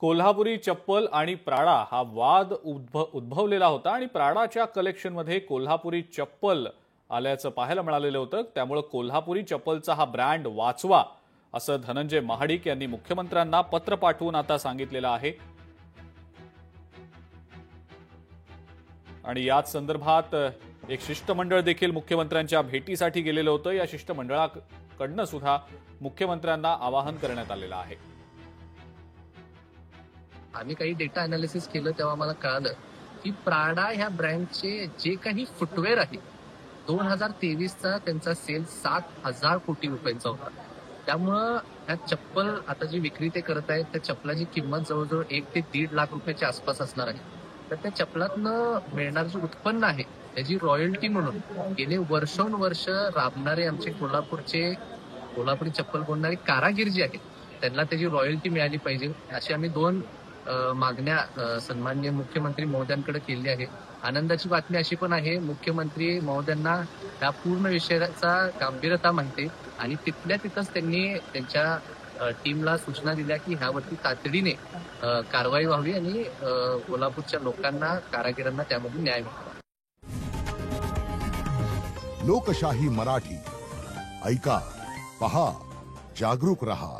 कोल्हापुरी चप्पल आणि प्राडा हा वाद उद्भवलेला होता आणि प्राडाच्या कलेक्शनमध्ये कोल्हापुरी चप्पल आल्याचं पाहायला मिळालेलं होतं। त्यामुळे कोल्हापुरी चप्पलचा हा ब्रँड वाचवा असं धनंजय महाडिक यांनी मुख्यमंत्र्यांना पत्र पाठवून आता सांगितलेलं आहे। आणि याच संदर्भात एक शिष्टमंडळ देखील मुख्यमंत्र्यांच्या भेटीसाठी गेलेलं होतं। या शिष्टमंडळाकडनं सुद्धा मुख्यमंत्र्यांना आवाहन करण्यात आलेलं आहे। आम्ही काही डेटा अनालिसिस केलं तेव्हा मला कळालं की प्राडा ह्या ब्रँडचे जे काही फुटवेअर आहे 2023चा त्यांचा सेल 7,000 कोटी रुपयांचा होता। त्यामुळं ह्या चप्पल आता जी विक्री ते करत आहेत त्या चप्पलाची किंमत जवळजवळ 1 ते 1.5 लाख रुपयाच्या आसपास असणार आहे। तर त्या चप्पलातनं मिळणार जे उत्पन्न आहे त्याची रॉयल्टी म्हणून गेले वर्षोनवर्ष राबणारे आमचे कोल्हापुरी चप्पल बनणारे कारागीर जे आहेत त्यांना त्याची रॉयल्टी मिळाली पाहिजे अशी आम्ही 2 मागण्या सन्माननीय मुख्यमंत्री महोदयांकडे केली आहे। आनंदाची बातमी अशी पण आहे मुख्यमंत्री महोदयांना या पूर्ण विषयाचा गांभीर्यता माहिती आणि तिथल्या तिथंच त्यांनी त्यांच्या टीमला सूचना दिल्या की ह्यावरती तातडीने कारवाई व्हावी आणि कोल्हापूरच्या लोकांना कारागिरांना त्यामध्ये न्याय मिळावा। लोकशाही मराठी ऐका, पहा, जागरूक रहा।